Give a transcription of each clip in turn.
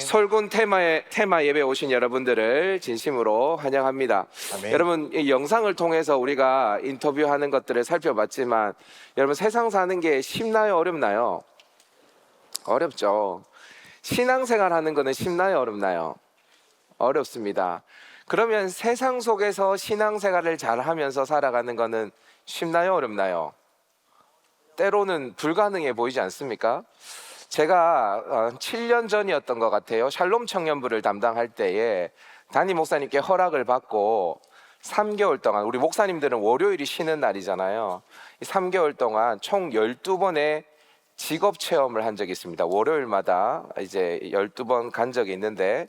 설군 테마 예배 오신 여러분들을 진심으로 환영합니다. 아멘. 여러분, 이 영상을 통해서 우리가 인터뷰하는 것들을 살펴봤지만 여러분, 세상 사는 게 쉽나요, 어렵나요? 어렵죠. 신앙생활 하는 거는 쉽나요, 어렵나요? 어렵습니다. 그러면 세상 속에서 신앙생활을 잘 하면서 살아가는 거는 쉽나요, 어렵나요? 때로는 불가능해 보이지 않습니까? 제가 7년 전이었던 것 같아요. 샬롬 청년부를 담당할 때에 담임 목사님께 허락을 받고 3개월 동안, 우리 목사님들은 월요일이 쉬는 날이잖아요. 3개월 동안 총 12번의 직업 체험을 한 적이 있습니다. 월요일마다 이제 12번 간 적이 있는데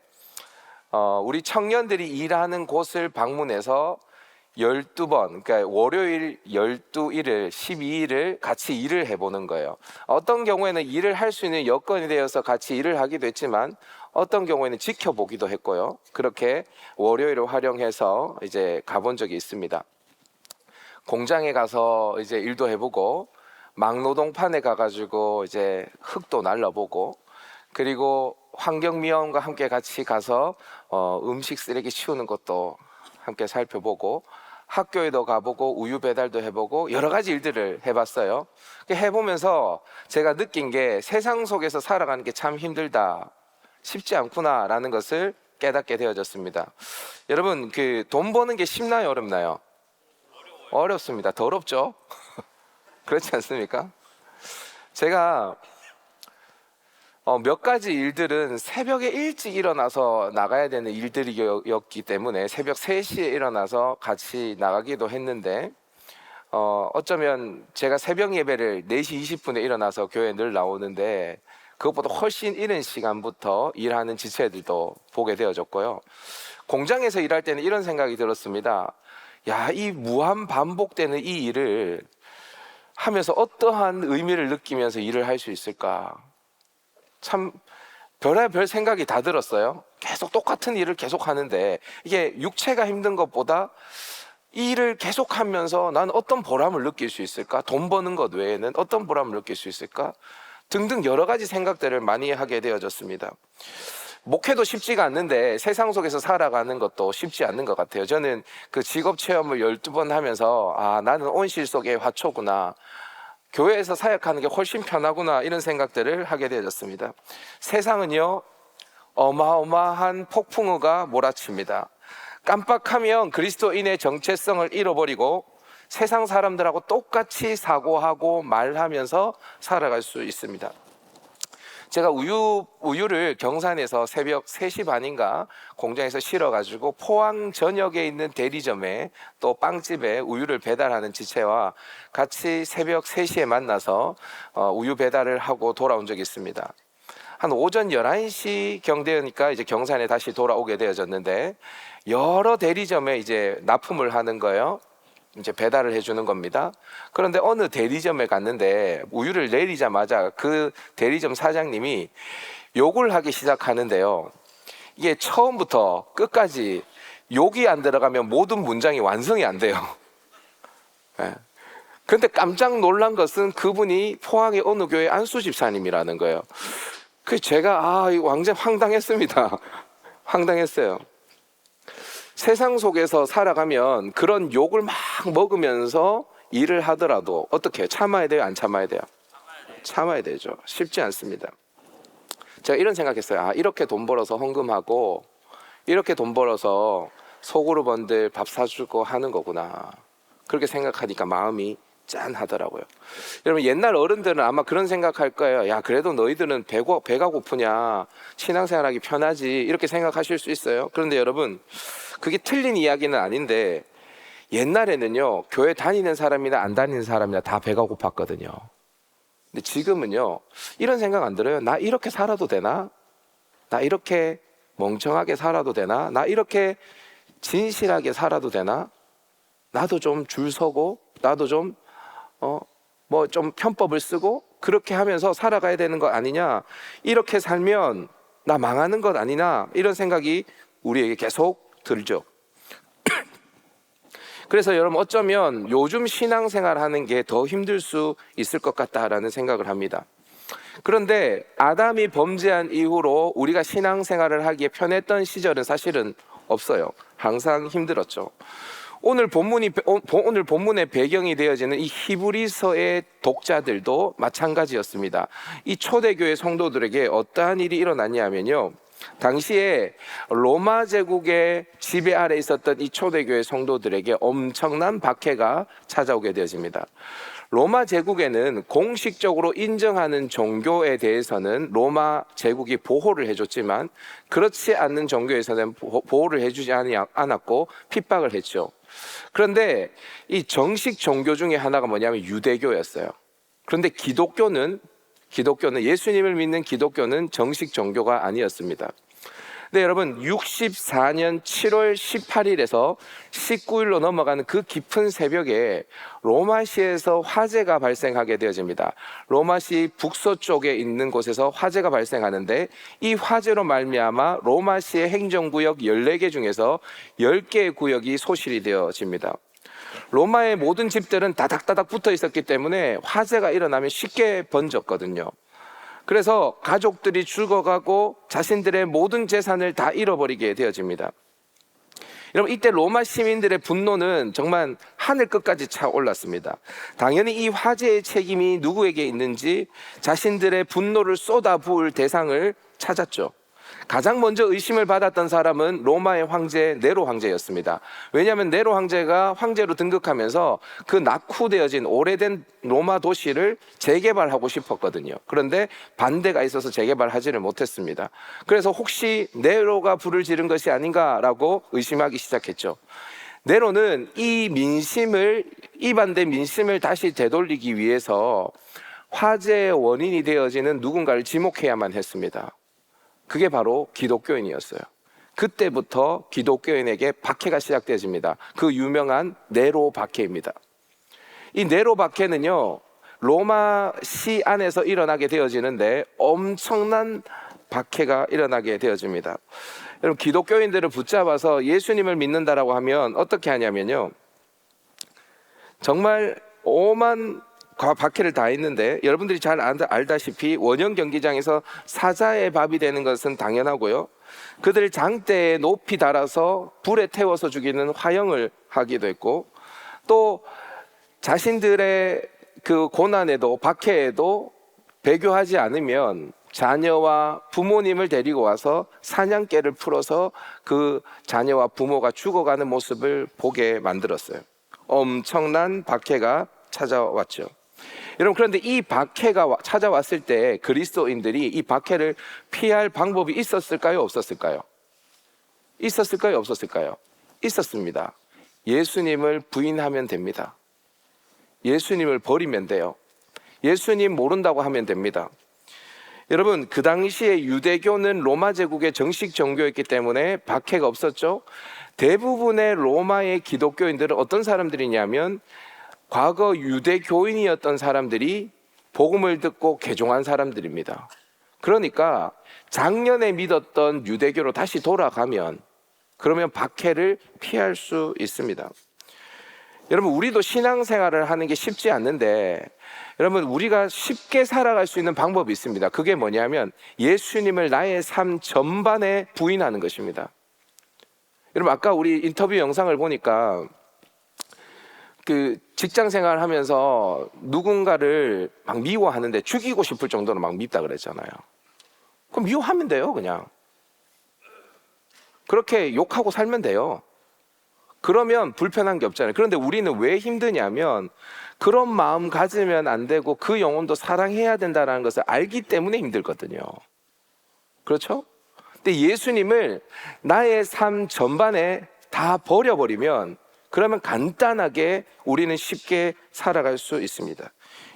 우리 청년들이 일하는 곳을 방문해서 12번, 그러니까 월요일 12일을 12일을 같이 일을 해보는 거예요. 어떤 경우에는 일을 할 수 있는 여건이 되어서 같이 일을 하기도 했지만 어떤 경우에는 지켜보기도 했고요. 그렇게 월요일을 활용해서 이제 가본 적이 있습니다. 공장에 가서 이제 일도 해보고 막노동판에 가가지고 이제 흙도 날라보고, 그리고 환경미화원과 함께 같이 가서 음식 쓰레기 치우는 것도 함께 살펴보고, 학교에도 가보고 우유 배달도 해보고 여러 가지 일들을 해봤어요. 해보면서 제가 느낀 게 세상 속에서 살아가는 게 참 힘들다, 쉽지 않구나 라는 것을 깨닫게 되어졌습니다. 여러분, 그 돈 버는 게 쉽나요, 어렵나요? 어렵습니다. 더럽죠? 그렇지 않습니까? 제가 몇 가지 일들은 새벽에 일찍 일어나서 나가야 되는 일들이었기 때문에 새벽 3시에 일어나서 같이 나가기도 했는데, 어쩌면 제가 새벽 예배를 4시 20분에 일어나서 교회에 늘 나오는데 그것보다 훨씬 이른 시간부터 일하는 지체들도 보게 되어졌고요. 공장에서 일할 때는 이런 생각이 들었습니다. 야, 이 무한 반복되는 이 일을 하면서 어떠한 의미를 느끼면서 일을 할 수 있을까? 참 별의별 생각이 다 들었어요. 계속 똑같은 일을 계속 하는데 이게 육체가 힘든 것보다 이 일을 계속 하면서 나는 어떤 보람을 느낄 수 있을까? 돈 버는 것 외에는 어떤 보람을 느낄 수 있을까? 등등 여러 가지 생각들을 많이 하게 되어졌습니다. 목회도 쉽지가 않는데 세상 속에서 살아가는 것도 쉽지 않는 것 같아요. 저는 그 직업 체험을 12번 하면서 나는 온실 속의 화초구나, 교회에서 사역하는 게 훨씬 편하구나, 이런 생각들을 하게 되어졌습니다. 세상은요, 어마어마한 폭풍우가 몰아칩니다. 깜빡하면 그리스도인의 정체성을 잃어버리고 세상 사람들하고 똑같이 사고하고 말하면서 살아갈 수 있습니다. 제가 우유를 경산에서 새벽 3시 반인가 공장에서 실어가지고 포항 전역에 있는 대리점에 또 빵집에 우유를 배달하는 지체와 같이 새벽 3시에 만나서 우유 배달을 하고 돌아온 적이 있습니다. 한 오전 11시경 되니까 이제 경산에 다시 돌아오게 되어졌는데, 여러 대리점에 이제 납품을 하는 거예요. 이제 배달을 해주는 겁니다. 그런데 어느 대리점에 갔는데 우유를 내리자마자 그 대리점 사장님이 욕을 하기 시작하는데요. 이게 처음부터 끝까지 욕이 안 들어가면 모든 문장이 완성이 안 돼요. 네. 그런데 깜짝 놀란 것은 그분이 포항의 어느 교회 안수 집사님이라는 거예요. 그 제가 완전 황당했습니다. 황당했어요. 세상 속에서 살아가면 그런 욕을 막 먹으면서 일을 하더라도 어떻게 해요? 참아야 돼요, 안 참아야 돼요? 참아야 되죠. 쉽지 않습니다. 제가 이런 생각했어요. 이렇게 돈 벌어서 헌금하고 이렇게 돈 벌어서 소그룹원들 밥 사주고 하는 거구나, 그렇게 생각하니까 마음이 짠하더라고요. 여러분, 옛날 어른들은 아마 그런 생각할 거예요. 야, 그래도 너희들은 배가 고프냐, 신앙생활하기 편하지, 이렇게 생각하실 수 있어요. 그런데 여러분, 그게 틀린 이야기는 아닌데 옛날에는요, 교회 다니는 사람이나 안 다니는 사람이나 다 배가 고팠거든요. 근데 지금은요, 이런 생각 안 들어요? 나 이렇게 살아도 되나? 나 이렇게 멍청하게 살아도 되나? 나 이렇게 진실하게 살아도 되나? 나도 좀 줄 서고 나도 좀 좀 편법을 쓰고 그렇게 하면서 살아가야 되는 것 아니냐, 이렇게 살면 나 망하는 것 아니냐, 이런 생각이 우리에게 계속 들죠. 그래서 여러분, 어쩌면 요즘 신앙생활 하는 게 더 힘들 수 있을 것 같다라는 생각을 합니다. 그런데 아담이 범죄한 이후로 우리가 신앙생활을 하기에 편했던 시절은 사실은 없어요. 항상 힘들었죠. 오늘 본문의 배경이 되어지는 이 히브리서의 독자들도 마찬가지였습니다. 이 초대교회 성도들에게 어떠한 일이 일어났냐면요, 당시에 로마 제국의 지배 아래 있었던 이 초대교회 성도들에게 엄청난 박해가 찾아오게 되어집니다. 로마 제국에는 공식적으로 인정하는 종교에 대해서는 로마 제국이 보호를 해줬지만, 그렇지 않는 종교에서는 보호를 해주지 않았고 핍박을 했죠. 그런데 이 정식 종교 중에 하나가 뭐냐면 유대교였어요. 그런데 기독교는 예수님을 믿는 기독교는 정식 종교가 아니었습니다. 네, 여러분, 64년 7월 18일에서 19일로 넘어가는 그 깊은 새벽에 로마시에서 화재가 발생하게 되어집니다. 로마시 북서쪽에 있는 곳에서 화재가 발생하는데, 이 화재로 말미암아 로마시의 행정구역 14개 중에서 10개의 구역이 소실이 되어집니다. 로마의 모든 집들은 다닥다닥 붙어 있었기 때문에 화재가 일어나면 쉽게 번졌거든요. 그래서 가족들이 죽어가고 자신들의 모든 재산을 다 잃어버리게 되어집니다. 여러분, 이때 로마 시민들의 분노는 정말 하늘 끝까지 차올랐습니다. 당연히 이 화재의 책임이 누구에게 있는지 자신들의 분노를 쏟아부을 대상을 찾았죠. 가장 먼저 의심을 받았던 사람은 로마의 황제 네로 황제였습니다. 왜냐하면 네로 황제가 황제로 등극하면서 그 낙후되어진 오래된 로마 도시를 재개발하고 싶었거든요. 그런데 반대가 있어서 재개발하지를 못했습니다. 그래서 혹시 네로가 불을 지른 것이 아닌가라고 의심하기 시작했죠. 네로는 이 반대 민심을 다시 되돌리기 위해서 화재의 원인이 되어지는 누군가를 지목해야만 했습니다. 그게 바로 기독교인이었어요. 그때부터 기독교인에게 박해가 시작되어집니다. 그 유명한 네로 박해입니다. 이 네로 박해는요, 로마시 안에서 일어나게 되어지는데 엄청난 박해가 일어나게 되어집니다. 여러분, 기독교인들을 붙잡아서 예수님을 믿는다라고 하면 어떻게 하냐면요, 정말 오만 박해를 다 했는데, 여러분들이 잘 알다시피 원형 경기장에서 사자의 밥이 되는 것은 당연하고요, 그들 장대에 높이 달아서 불에 태워서 죽이는 화형을 하기도 했고, 또 자신들의 그 고난에도 박해에도 배교하지 않으면 자녀와 부모님을 데리고 와서 사냥개를 풀어서 그 자녀와 부모가 죽어가는 모습을 보게 만들었어요. 엄청난 박해가 찾아왔죠. 여러분, 그런데 이 박해가 찾아왔을 때 그리스도인들이 이 박해를 피할 방법이 있었을까요? 없었을까요? 있었을까요? 없었을까요? 있었습니다. 예수님을 부인하면 됩니다. 예수님을 버리면 돼요. 예수님 모른다고 하면 됩니다. 여러분, 그 당시에 유대교는 로마 제국의 정식 종교였기 때문에 박해가 없었죠. 대부분의 로마의 기독교인들은 어떤 사람들이냐면 과거 유대교인이었던 사람들이 복음을 듣고 개종한 사람들입니다. 그러니까 작년에 믿었던 유대교로 다시 돌아가면 그러면 박해를 피할 수 있습니다. 여러분, 우리도 신앙생활을 하는 게 쉽지 않는데, 여러분, 우리가 쉽게 살아갈 수 있는 방법이 있습니다. 그게 뭐냐면 예수님을 나의 삶 전반에 부인하는 것입니다. 여러분, 아까 우리 인터뷰 영상을 보니까 그 직장 생활 하면서 누군가를 막 미워하는데 죽이고 싶을 정도로 막 밉다 그랬잖아요. 그럼 미워하면 돼요. 그냥 그렇게 욕하고 살면 돼요. 그러면 불편한 게 없잖아요. 그런데 우리는 왜 힘드냐면 그런 마음 가지면 안 되고 그 영혼도 사랑해야 된다는 것을 알기 때문에 힘들거든요. 그렇죠? 근데 예수님을 나의 삶 전반에 다 버려버리면 그러면 간단하게 우리는 쉽게 살아갈 수 있습니다.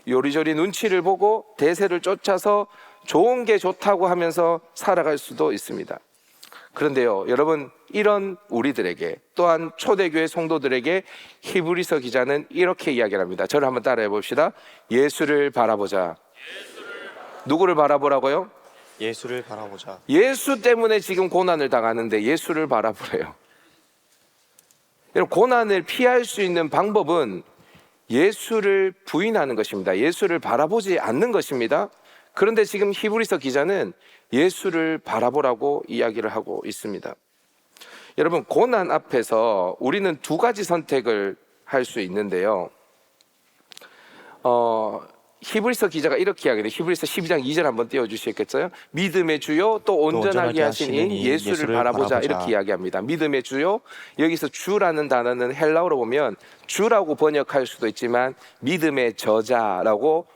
요리조리 눈치를 보고 대세를 쫓아서 좋은 게 좋다고 하면서 살아갈 수도 있습니다. 그런데요, 여러분, 이런 우리들에게, 또한 초대교회 성도들에게 히브리서 기자는 이렇게 이야기를 합니다. 저를 한번 따라해 봅시다. 예수를 바라보자. 누구를 바라보라고요? 예수를 바라보자. 예수 때문에 지금 고난을 당하는데 예수를 바라보래요. 여러분, 고난을 피할 수 있는 방법은 예수를 부인하는 것입니다. 예수를 바라보지 않는 것입니다. 그런데 지금 히브리서 기자는 예수를 바라보라고 이야기를 하고 있습니다. 여러분, 고난 앞에서 우리는 두 가지 선택을 할 수 있는데요. 히브리서 기자가 이렇게 이야기해요. 히브리서 12장 2절 한번 띄워주시겠어요? 믿음의 주요 또 온전하게 하신 인 예수를 바라보자, 이렇게 이야기합니다. 믿음의 주요, 여기서 주라는 단어는 헬라어로 보면 주라고 번역할 수도 있지만 믿음의 저자라고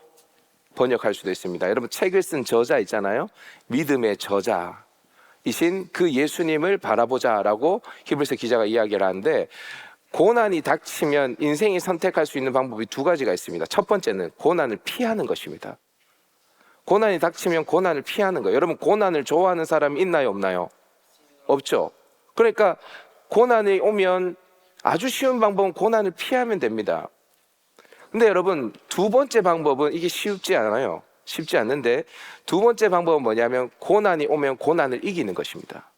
번역할 수도 있습니다. 여러분, 책을 쓴 저자 있잖아요. 믿음의 저자이신 그 예수님을 바라보자라고 히브리서 기자가 이야기를 하는데, 고난이 닥치면 인생이 선택할 수 있는 방법이 두 가지가 있습니다. 첫 번째는 고난을 피하는 것입니다. 고난이 닥치면 고난을 피하는 거예요. 여러분, 고난을 좋아하는 사람이 있나요, 없나요? 없죠. 그러니까 고난이 오면 아주 쉬운 방법은 고난을 피하면 됩니다. 근데 여러분, 두 번째 방법은 이게 쉽지 않아요. 쉽지 않는데, 두 번째 방법은 뭐냐면 고난이 오면 고난을 이기는 것입니다.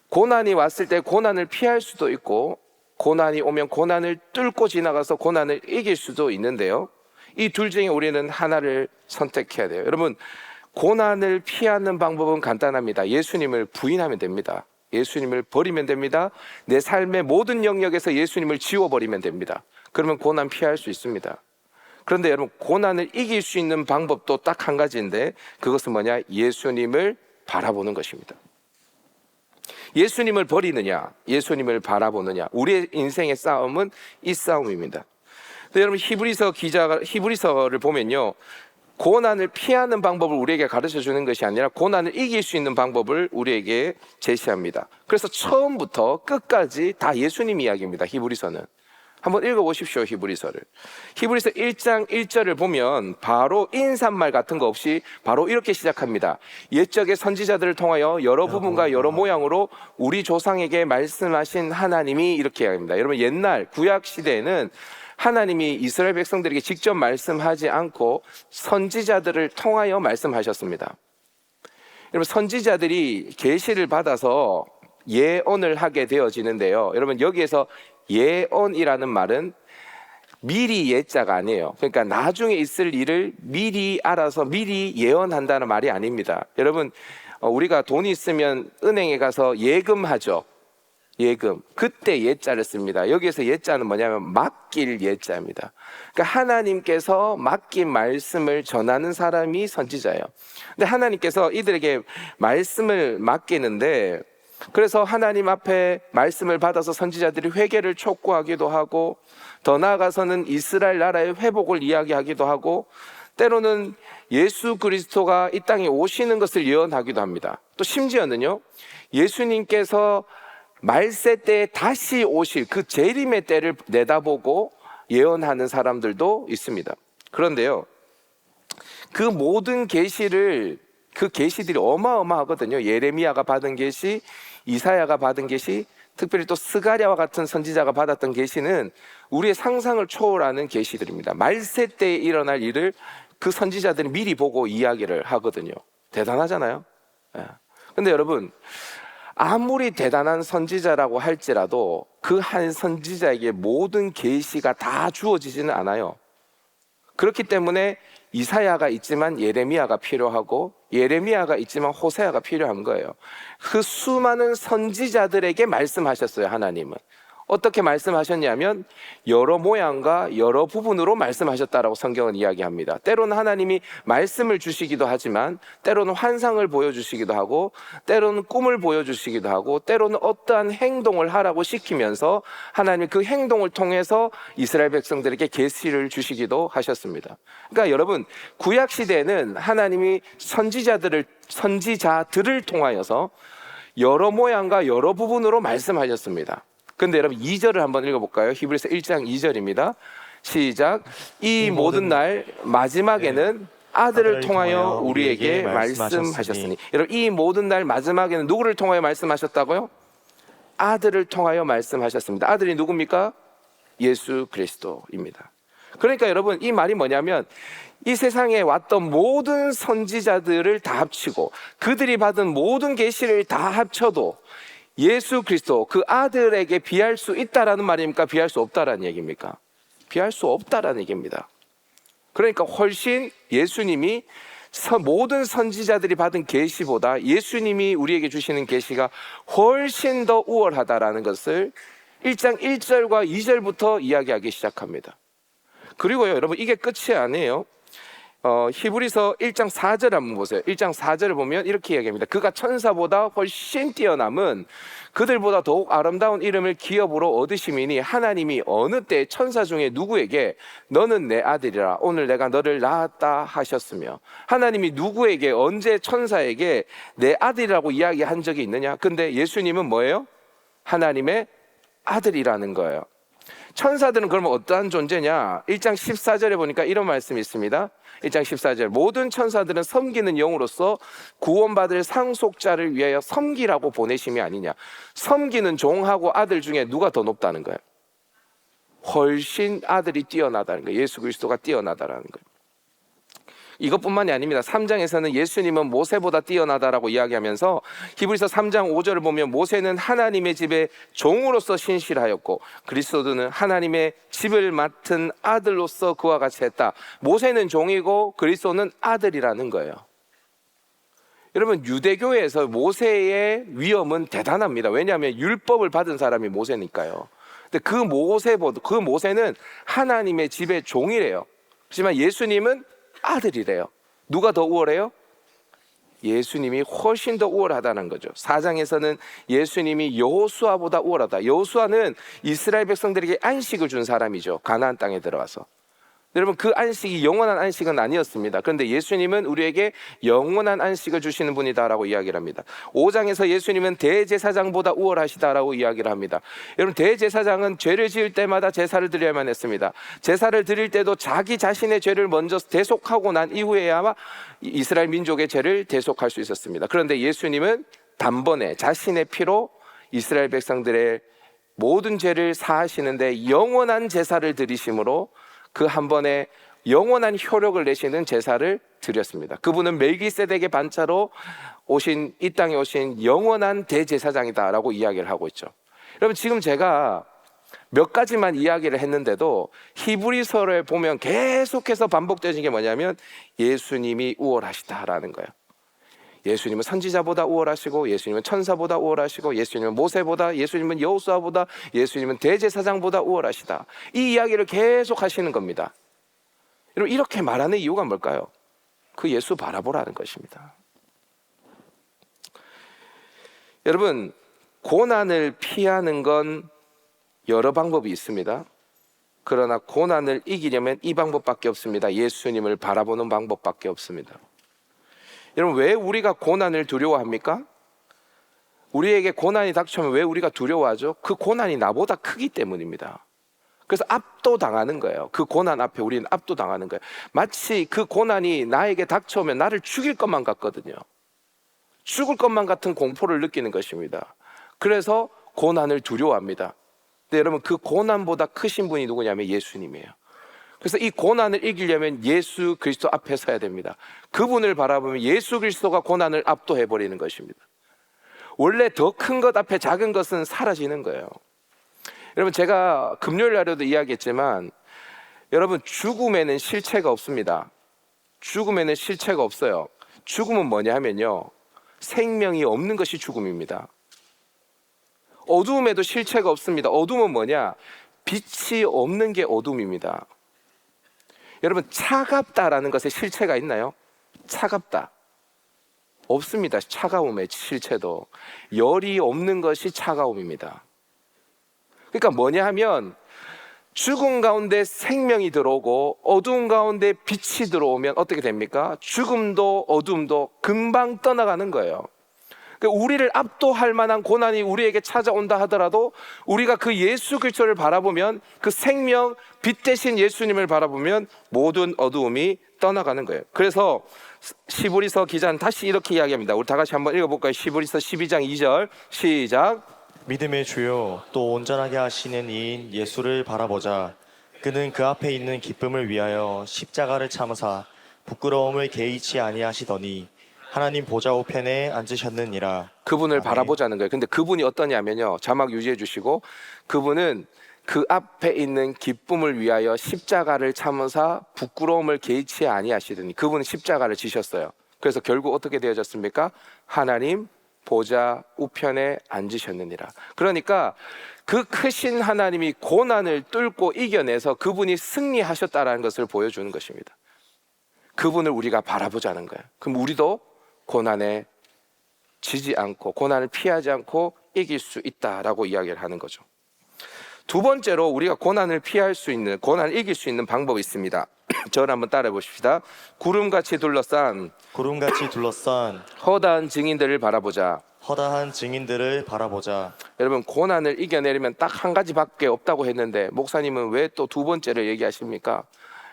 고난이 왔을 때 고난을 피할 수도 있고, 고난이 오면 고난을 뚫고 지나가서 고난을 이길 수도 있는데요, 이 둘 중에 우리는 하나를 선택해야 돼요. 여러분, 고난을 피하는 방법은 간단합니다. 예수님을 부인하면 됩니다. 예수님을 버리면 됩니다. 내 삶의 모든 영역에서 예수님을 지워버리면 됩니다. 그러면 고난 피할 수 있습니다. 그런데 여러분, 고난을 이길 수 있는 방법도 딱 한 가지인데, 그것은 뭐냐? 예수님을 바라보는 것입니다. 예수님을 버리느냐, 예수님을 바라보느냐, 우리의 인생의 싸움은 이 싸움입니다. 근데 여러분, 히브리서를 보면요, 고난을 피하는 방법을 우리에게 가르쳐 주는 것이 아니라 고난을 이길 수 있는 방법을 우리에게 제시합니다. 그래서 처음부터 끝까지 다 예수님 이야기입니다. 히브리서는 한번 읽어보십시오. 히브리서를. 히브리서 1장 1절을 보면 바로 인사말 같은 거 없이 바로 이렇게 시작합니다. 옛적의 선지자들을 통하여 여러 부분과 여러 모양으로 우리 조상에게 말씀하신 하나님이, 이렇게 이야기합니다. 여러분, 옛날 구약 시대에는 하나님이 이스라엘 백성들에게 직접 말씀하지 않고 선지자들을 통하여 말씀하셨습니다. 여러분, 선지자들이 계시를 받아서 예언을 하게 되어지는데요, 여러분, 여기에서 예언이라는 말은 미리 예자가 아니에요. 그러니까 나중에 있을 일을 미리 알아서 미리 예언한다는 말이 아닙니다. 여러분, 우리가 돈이 있으면 은행에 가서 예금하죠. 예금. 그때 예자를 씁니다. 여기에서 예자는 뭐냐면 맡길 예자입니다. 그러니까 하나님께서 맡긴 말씀을 전하는 사람이 선지자예요. 근데 하나님께서 이들에게 말씀을 맡기는데, 그래서 하나님 앞에 말씀을 받아서 선지자들이 회개를 촉구하기도 하고, 더 나아가서는 이스라엘 나라의 회복을 이야기하기도 하고, 때로는 예수 그리스도가 이 땅에 오시는 것을 예언하기도 합니다. 또 심지어는요, 예수님께서 말세 때에 다시 오실 그 재림의 때를 내다보고 예언하는 사람들도 있습니다. 그런데요, 그 모든 계시들이 어마어마하거든요. 예레미야가 받은 계시, 이사야가 받은 계시, 특별히 또 스가랴와 같은 선지자가 받았던 계시는 우리의 상상을 초월하는 계시들입니다. 말세 때에 일어날 일을 그 선지자들이 미리 보고 이야기를 하거든요. 대단하잖아요. 근데 여러분, 아무리 대단한 선지자라고 할지라도 그 한 선지자에게 모든 계시가 다 주어지지는 않아요. 그렇기 때문에 이사야가 있지만 예레미야가 필요하고, 예레미야가 있지만 호세아가 필요한 거예요. 그 수많은 선지자들에게 말씀하셨어요. 하나님은 어떻게 말씀하셨냐면 여러 모양과 여러 부분으로 말씀하셨다라고 성경은 이야기합니다. 때로는 하나님이 말씀을 주시기도 하지만, 때로는 환상을 보여주시기도 하고, 때로는 꿈을 보여주시기도 하고, 때로는 어떠한 행동을 하라고 시키면서 하나님 그 행동을 통해서 이스라엘 백성들에게 계시를 주시기도 하셨습니다. 그러니까 여러분, 구약 시대에는 하나님이 선지자들을 통하여서 여러 모양과 여러 부분으로 말씀하셨습니다. 근데 여러분, 2절을 한번 읽어볼까요? 히브리서 1장 2절입니다. 시작. 이 모든 날 마지막에는 아들을 통하여 우리에게 말씀하셨으니. 여러분, 이 모든 날 마지막에는 누구를 통하여 말씀하셨다고요? 아들을 통하여 말씀하셨습니다. 아들이 누굽니까? 예수 그리스도입니다. 그러니까 여러분, 이 말이 뭐냐면 이 세상에 왔던 모든 선지자들을 다 합치고 그들이 받은 모든 계시를 다 합쳐도 예수 그리스도 그 아들에게 비할 수 있다라는 말입니까? 비할 수 없다라는 얘기입니까? 비할 수 없다라는 얘기입니다. 그러니까 훨씬 예수님이 모든 선지자들이 받은 계시보다 예수님이 우리에게 주시는 계시가 훨씬 더 우월하다라는 것을 1장 1절과 2절부터 이야기하기 시작합니다. 그리고요, 여러분, 이게 끝이 아니에요. 히브리서 1장 4절 한번 보세요. 1장 4절을 보면 이렇게 이야기합니다. 그가 천사보다 훨씬 뛰어남은 그들보다 더욱 아름다운 이름을 기업으로 얻으심이니 하나님이 어느 때 천사 중에 누구에게 너는 내 아들이라 오늘 내가 너를 낳았다 하셨으며, 하나님이 누구에게 언제 천사에게 내 아들이라고 이야기한 적이 있느냐? 근데 예수님은 뭐예요? 하나님의 아들이라는 거예요. 천사들은 그러면 어떠한 존재냐? 1장 14절에 보니까 이런 말씀이 있습니다. 1장 14절, 모든 천사들은 섬기는 영으로서 구원받을 상속자를 위하여 섬기라고 보내심이 아니냐. 섬기는 종하고 아들 중에 누가 더 높다는 거예요? 훨씬 아들이 뛰어나다는 거예요. 예수 그리스도가 뛰어나다라는 거예요. 이것뿐만이 아닙니다. 3장에서는 예수님은 모세보다 뛰어나다라고 이야기하면서 히브리서 3장 5절을 보면 모세는 하나님의 집에 종으로서 신실하였고 그리스도는 하나님의 집을 맡은 아들로서 그와 같이 했다. 모세는 종이고 그리스도는 아들이라는 거예요. 여러분, 유대교에서 모세의 위엄은 대단합니다. 왜냐하면 율법을 받은 사람이 모세니까요. 근데 그 모세는 하나님의 집의 종이래요. 하지만 예수님은 아들이래요. 누가 더 우월해요? 예수님이 훨씬 더 우월하다는 거죠. 4장에서는 예수님이 여호수아보다 우월하다. 여호수아는 이스라엘 백성들에게 안식을 준 사람이죠. 가나안 땅에 들어가서. 여러분, 그 안식이 영원한 안식은 아니었습니다. 그런데 예수님은 우리에게 영원한 안식을 주시는 분이다라고 이야기를 합니다. 5장에서 예수님은 대제사장보다 우월하시다라고 이야기를 합니다. 여러분, 대제사장은 죄를 지을 때마다 제사를 드려야만 했습니다. 제사를 드릴 때도 자기 자신의 죄를 먼저 대속하고 난 이후에야 이스라엘 민족의 죄를 대속할 수 있었습니다. 그런데 예수님은 단번에 자신의 피로 이스라엘 백성들의 모든 죄를 사하시는데 영원한 제사를 드리심으로 그 한 번에 영원한 효력을 내시는 제사를 드렸습니다. 그분은 멜기세덱의 반차로 오신, 이 땅에 오신 영원한 대제사장이다라고 이야기를 하고 있죠. 여러분, 지금 제가 몇 가지만 이야기를 했는데도 히브리서를 보면 계속해서 반복되는 게 뭐냐면 예수님이 우월하시다라는 거예요. 예수님은 선지자보다 우월하시고, 예수님은 천사보다 우월하시고, 예수님은 모세보다, 예수님은 여호수아보다, 예수님은 대제사장보다 우월하시다. 이 이야기를 계속 하시는 겁니다. 여러분, 이렇게 말하는 이유가 뭘까요? 그 예수 바라보라는 것입니다. 여러분, 고난을 피하는 건 여러 방법이 있습니다. 그러나 고난을 이기려면 이 방법밖에 없습니다. 예수님을 바라보는 방법밖에 없습니다. 여러분, 왜 우리가 고난을 두려워합니까? 우리에게 고난이 닥쳐오면 왜 우리가 두려워하죠? 그 고난이 나보다 크기 때문입니다. 그래서 압도당하는 거예요. 그 고난 앞에 우리는 압도당하는 거예요. 마치 그 고난이 나에게 닥쳐오면 나를 죽일 것만 같거든요. 죽을 것만 같은 공포를 느끼는 것입니다. 그래서 고난을 두려워합니다. 근데 여러분, 그 고난보다 크신 분이 누구냐면 예수님이에요. 그래서 이 고난을 이기려면 예수 그리스도 앞에 서야 됩니다. 그분을 바라보면 예수 그리스도가 고난을 압도해버리는 것입니다. 원래 더 큰 것 앞에 작은 것은 사라지는 거예요. 여러분, 제가 금요일 날에도 이야기했지만 여러분, 죽음에는 실체가 없습니다. 죽음에는 실체가 없어요. 죽음은 뭐냐 하면요, 생명이 없는 것이 죽음입니다. 어두움에도 실체가 없습니다. 어둠은 뭐냐? 빛이 없는 게 어둠입니다. 여러분, 차갑다라는 것에 실체가 있나요? 차갑다. 없습니다. 차가움의 실체도. 열이 없는 것이 차가움입니다. 그러니까 뭐냐 하면 죽음 가운데 생명이 들어오고 어두움 가운데 빛이 들어오면 어떻게 됩니까? 죽음도 어둠도 금방 떠나가는 거예요. 우리를 압도할 만한 고난이 우리에게 찾아온다 하더라도 우리가 그 예수 그리스도를 바라보면, 그 생명 빛 대신 예수님을 바라보면 모든 어두움이 떠나가는 거예요. 그래서 시브리서 기자는 다시 이렇게 이야기합니다. 우리 다 같이 한번 읽어볼까요? 시브리서 12장 2절 시작. 믿음의 주요 또 온전하게 하시는 이인 예수를 바라보자. 그는 그 앞에 있는 기쁨을 위하여 십자가를 참으사 부끄러움을 개의치 아니하시더니 하나님 보좌 우편에 앉으셨느니라. 그분을 아멘. 바라보자는 거예요. 근데 그분이 어떠냐면요, 자막 유지해 주시고, 그분은 그 앞에 있는 기쁨을 위하여 십자가를 참으사 부끄러움을 개의치 아니하시더니, 그분은 십자가를 지셨어요. 그래서 결국 어떻게 되어졌습니까? 하나님 보좌 우편에 앉으셨느니라. 그러니까 그 크신 하나님이 고난을 뚫고 이겨내서 그분이 승리하셨다라는 것을 보여주는 것입니다. 그분을 우리가 바라보자는 거예요. 그럼 우리도 고난에 지지 않고 고난을 피하지 않고 이길 수 있다라고 이야기를 하는 거죠. 두 번째로 우리가 고난을 피할 수 있는, 고난을 이길 수 있는 방법이 있습니다. 저를 한번 따라해 보십시다. 구름같이 둘러싼 허다한 증인들을 바라보자. 허다한 증인들을 바라보자. 여러분, 고난을 이겨내려면 딱 한 가지밖에 없다고 했는데 목사님은 왜 또 두 번째를 얘기하십니까?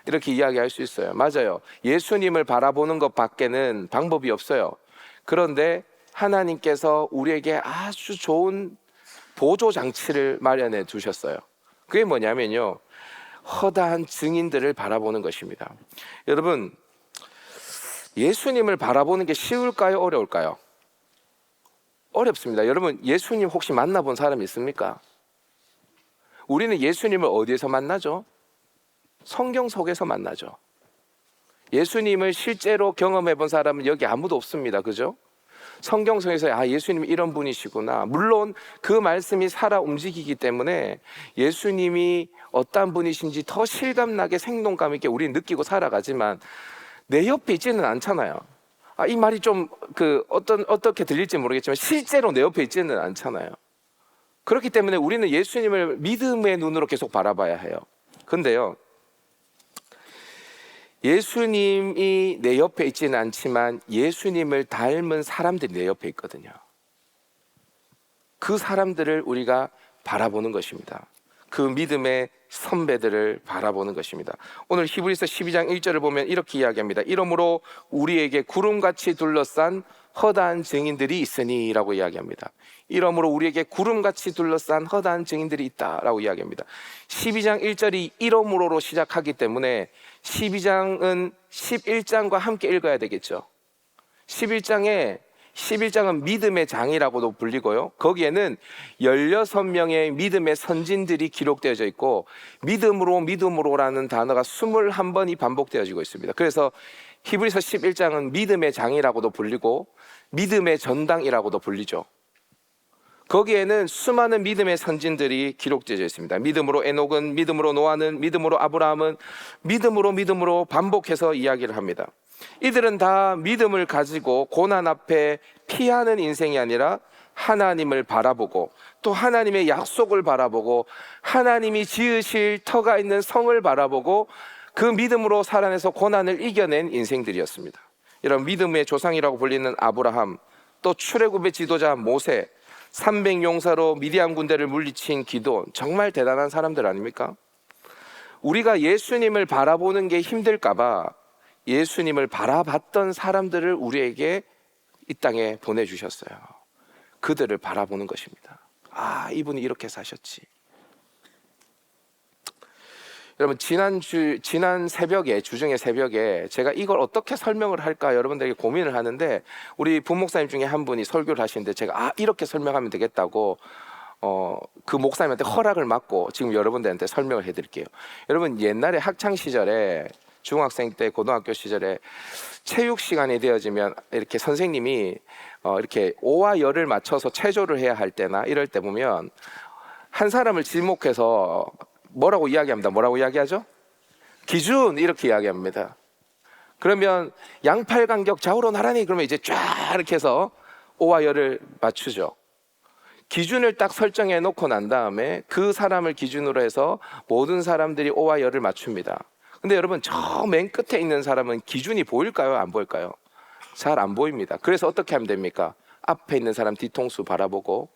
이렇게 이야기할 수 있어요. 맞아요. 예수님을 바라보는 것 밖에는 방법이 없어요. 그런데 하나님께서 우리에게 아주 좋은 보조 장치를 마련해 두셨어요. 그게 뭐냐면요, 허다한 증인들을 바라보는 것입니다. 여러분, 예수님을 바라보는 게 쉬울까요? 어려울까요? 어렵습니다. 여러분, 예수님 혹시 만나본 사람 있습니까? 우리는 예수님을 어디에서 만나죠? 성경 속에서 만나죠. 예수님을 실제로 경험해 본 사람은 여기 아무도 없습니다. 그죠? 성경 속에서 예수님이 이런 분이시구나. 물론 그 말씀이 살아 움직이기 때문에 예수님이 어떤 분이신지 더 실감나게 생동감 있게 우리는 느끼고 살아가지만 내 옆에 있지는 않잖아요. 이 말이 좀 어떻게 들릴지 모르겠지만 실제로 내 옆에 있지는 않잖아요. 그렇기 때문에 우리는 예수님을 믿음의 눈으로 계속 바라봐야 해요. 근데요, 예수님이 내 옆에 있지는 않지만 예수님을 닮은 사람들이 내 옆에 있거든요. 그 사람들을 우리가 바라보는 것입니다. 그 믿음의 선배들을 바라보는 것입니다. 오늘 히브리서 12장 1절을 보면 이렇게 이야기합니다. 이러므로 우리에게 구름같이 둘러싼 허다한 증인들이 있으니 라고 이야기합니다. 이러므로 우리에게 구름같이 둘러싼 허다한 증인들이 있다라고 이야기합니다. 12장 1절이 이러므로로 시작하기 때문에 12장은 11장과 함께 읽어야 되겠죠. 11장은 믿음의 장이라고도 불리고요, 거기에는 16명의 믿음의 선진들이 기록되어져 있고 믿음으로라는 단어가 21번이 반복되어지고 있습니다. 그래서 히브리서 11장은 믿음의 장이라고도 불리고 믿음의 전당이라고도 불리죠. 거기에는 수많은 믿음의 선진들이 기록되어 있습니다. 믿음으로 에녹은, 믿음으로 노아는, 믿음으로 아브라함은, 믿음으로 반복해서 이야기를 합니다. 이들은 다 믿음을 가지고 고난 앞에 피하는 인생이 아니라 하나님을 바라보고 또 하나님의 약속을 바라보고 하나님이 지으실 터가 있는 성을 바라보고 그 믿음으로 살아내서 고난을 이겨낸 인생들이었습니다. 이런 믿음의 조상이라고 불리는 아브라함, 또 출애굽의 지도자 모세, 300용사로 미디안 군대를 물리친 기도원, 정말 대단한 사람들 아닙니까? 우리가 예수님을 바라보는 게 힘들까봐 예수님을 바라봤던 사람들을 우리에게 이 땅에 보내주셨어요. 그들을 바라보는 것입니다. 이분이 이렇게 사셨지. 여러분, 지난 새벽에, 주중에 새벽에 제가 이걸 어떻게 설명을 할까 여러분들에게 고민을 하는데, 우리 부목사님 중에 한 분이 설교를 하시는데 제가 이렇게 설명하면 되겠다고 그 목사님한테 허락을 받고 지금 여러분들한테 설명을 해드릴게요. 여러분, 옛날에 학창 시절에, 중학생 때, 고등학교 시절에 체육 시간이 되어지면 이렇게 선생님이 이렇게 오와 열을 맞춰서 체조를 해야 할 때나 이럴 때 보면 한 사람을 지목해서 뭐라고 이야기합니다. 뭐라고 이야기하죠? 기준, 이렇게 이야기합니다. 그러면 양팔 간격 좌우로 나란히, 그러면 이제 쫙 이렇게 해서 오와 열을 맞추죠. 기준을 딱 설정해 놓고 난 다음에 그 사람을 기준으로 해서 모든 사람들이 오와 열을 맞춥니다. 근데 여러분, 저 맨 끝에 있는 사람은 기준이 보일까요? 안 보일까요? 잘 안 보입니다. 그래서 어떻게 하면 됩니까? 앞에 있는 사람 뒤통수 바라보고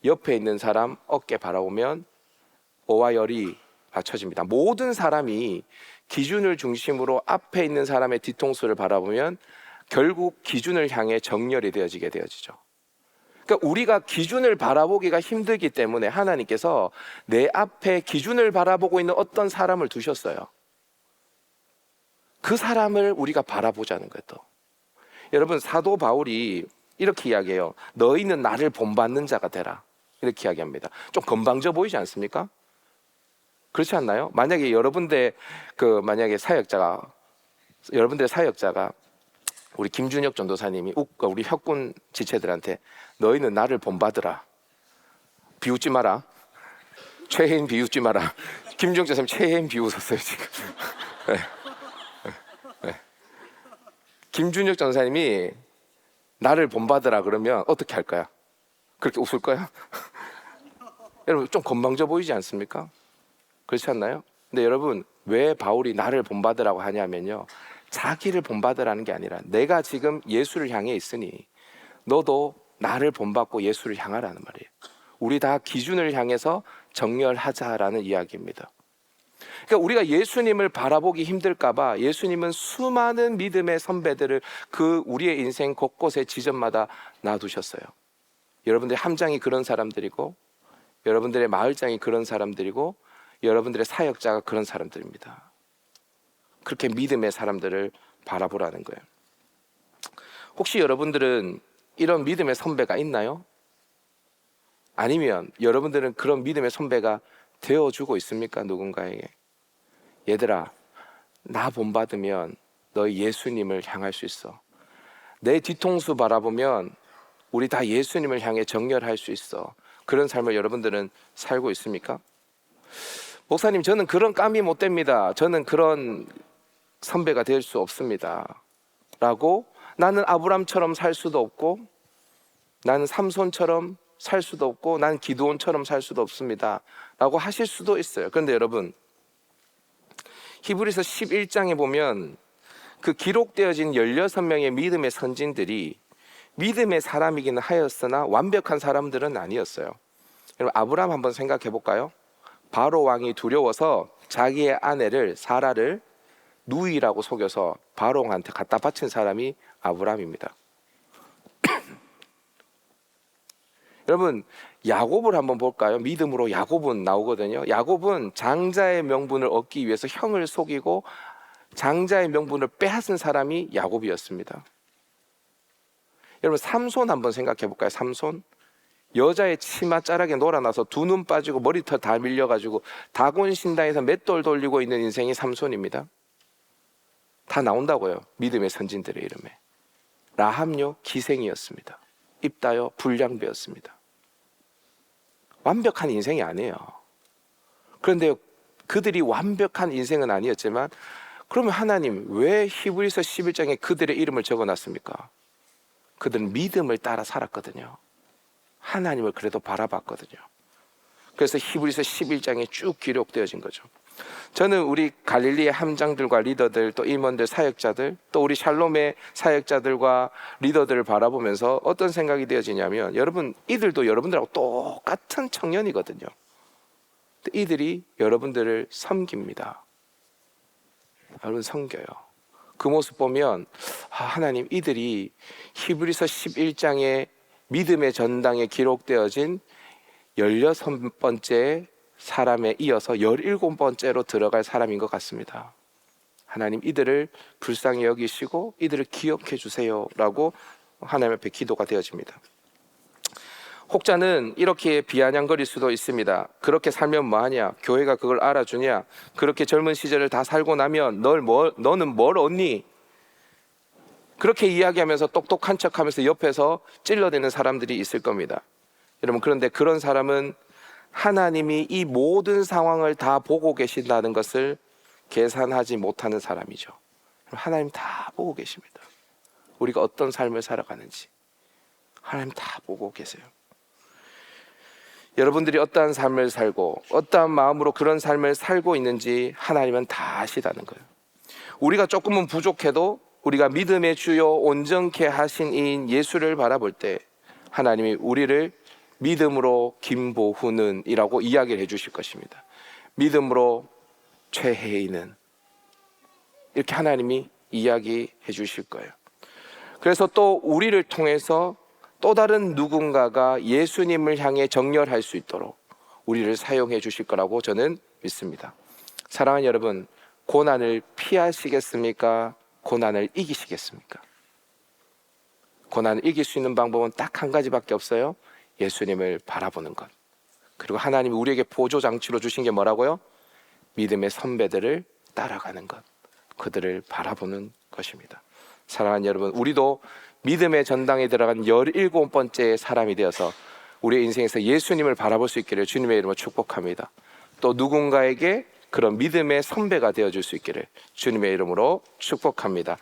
옆에 있는 사람 어깨 바라보면 오와 열이 맞춰집니다. 모든 사람이 기준을 중심으로 앞에 있는 사람의 뒤통수를 바라보면 결국 기준을 향해 정렬이 되어지죠. 그러니까 우리가 기준을 바라보기가 힘들기 때문에 하나님께서 내 앞에 기준을 바라보고 있는 어떤 사람을 두셨어요. 그 사람을 우리가 바라보자는 거예요. 또 여러분, 사도 바울이 이렇게 이야기해요. 너희는 나를 본받는 자가 되라, 이렇게 이야기합니다. 좀 건방져 보이지 않습니까? 그렇지 않나요? 만약에 여러분들의 사역자가 우리 김준혁 전도사님이 우리 혁군 지체들한테 너희는 나를 본받으라, 비웃지 마라, 최혜인 비웃지 마라. 김준혁 전도사님 최혜인 비웃었어요 지금. 네. 네. 김준혁 전도사님이 나를 본받으라 그러면 어떻게 할 거야? 그렇게 웃을 거야? 여러분 좀 건방져 보이지 않습니까? 그렇지 않나요? 근데 여러분 왜 바울이 나를 본받으라고 하냐면요, 자기를 본받으라는 게 아니라 내가 지금 예수를 향해 있으니 너도 나를 본받고 예수를 향하라는 말이에요. 우리 다 기준을 향해서 정렬하자라는 이야기입니다. 그러니까 우리가 예수님을 바라보기 힘들까 봐 예수님은 수많은 믿음의 선배들을 그 우리의 인생 곳곳의 지점마다 놔두셨어요. 여러분들의 함장이 그런 사람들이고, 여러분들의 마을장이 그런 사람들이고, 여러분들의 사역자가 그런 사람들입니다. 그렇게 믿음의 사람들을 바라보라는 거예요. 혹시 여러분들은 이런 믿음의 선배가 있나요? 아니면 여러분들은 그런 믿음의 선배가 되어주고 있습니까? 누군가에게. 얘들아, 나 본받으면 너희 예수님을 향할 수 있어. 내 뒤통수 바라보면 우리 다 예수님을 향해 정렬할 수 있어. 그런 삶을 여러분들은 살고 있습니까? 목사님, 저는 그런 깜이 못 됩니다. 저는 그런 선배가 될 수 없습니다. 라고, 나는 아브람처럼 살 수도 없고, 나는 삼손처럼 살 수도 없고, 나는 기드온처럼 살 수도 없습니다. 라고 하실 수도 있어요. 그런데 여러분, 히브리서 11장에 보면 그 기록되어진 16명의 믿음의 선진들이 믿음의 사람이기는 하였으나 완벽한 사람들은 아니었어요. 여러분, 아브람 한번 생각해 볼까요? 바로 왕이 두려워서 자기의 아내를 사라를 누이라고 속여서 바로 왕한테 갖다 바친 사람이 아브람입니다. 여러분, 야곱을 한번 볼까요? 믿음으로 야곱은 나오거든요. 야곱은 장자의 명분을 얻기 위해서 형을 속이고 장자의 명분을 빼앗은 사람이 야곱이었습니다. 여러분, 삼손 한번 생각해 볼까요? 삼손, 여자의 치마 자락에 놀아나서 두 눈 빠지고 머리털 다 밀려가지고 다곤신당에서 맷돌 돌리고 있는 인생이 삼손입니다. 다 나온다고요, 믿음의 선진들의 이름에. 라합요, 기생이었습니다. 입다요, 불량배였습니다. 완벽한 인생이 아니에요. 그런데 그들이 완벽한 인생은 아니었지만, 그러면 하나님 왜 히브리서 11장에 그들의 이름을 적어놨습니까? 그들은 믿음을 따라 살았거든요. 하나님을 그래도 바라봤거든요. 그래서 히브리서 11장에 쭉 기록되어진 거죠. 저는 우리 갈릴리의 함장들과 리더들, 또 임원들, 사역자들, 또 우리 샬롬의 사역자들과 리더들을 바라보면서 어떤 생각이 되어지냐면, 여러분, 이들도 여러분들하고 똑같은 청년이거든요. 이들이 여러분들을 섬깁니다. 여러분, 섬겨요. 그 모습 보면 하나님, 이들이 히브리서 11장의 믿음의 전당에 기록되어진 16번째 사람에 이어서 17번째로 들어갈 사람인 것 같습니다. 하나님, 이들을 불쌍히 여기시고 이들을 기억해 주세요 라고 하나님 앞에 기도가 되어집니다. 혹자는 이렇게 비아냥거릴 수도 있습니다. 그렇게 살면 뭐하냐? 교회가 그걸 알아주냐? 그렇게 젊은 시절을 다 살고 나면 너는 뭘 얻니? 그렇게 이야기하면서 똑똑한 척하면서 옆에서 찔러대는 사람들이 있을 겁니다. 여러분, 그런데 그런 사람은 하나님이 이 모든 상황을 다 보고 계신다는 것을 계산하지 못하는 사람이죠. 하나님 다 보고 계십니다. 우리가 어떤 삶을 살아가는지 하나님 다 보고 계세요. 여러분들이 어떠한 삶을 살고 어떠한 마음으로 그런 삶을 살고 있는지 하나님은 다 아시다는 거예요. 우리가 조금은 부족해도 우리가 믿음의 주요 온전케 하신 이인 예수를 바라볼 때 하나님이 우리를 믿음으로 김보훈은 이라고 이야기를 해주실 것입니다. 믿음으로 최혜인은, 이렇게 하나님이 이야기해 주실 거예요. 그래서 또 우리를 통해서 또 다른 누군가가 예수님을 향해 정렬할 수 있도록 우리를 사용해 주실 거라고 저는 믿습니다. 사랑하는 여러분, 고난을 피하시겠습니까? 고난을 이기시겠습니까? 고난을 이길 수 있는 방법은 딱 한 가지밖에 없어요. 예수님을 바라보는 것. 그리고 하나님이 우리에게 보조장치로 주신 게 뭐라고요? 믿음의 선배들을 따라가는 것, 그들을 바라보는 것입니다. 사랑하는 여러분, 우리도 믿음의 전당에 들어간 17번째 사람이 되어서 우리의 인생에서 예수님을 바라볼 수 있기를 주님의 이름으로 축복합니다. 또 누군가에게 그런 믿음의 선배가 되어줄 수 있기를 주님의 이름으로 축복합니다.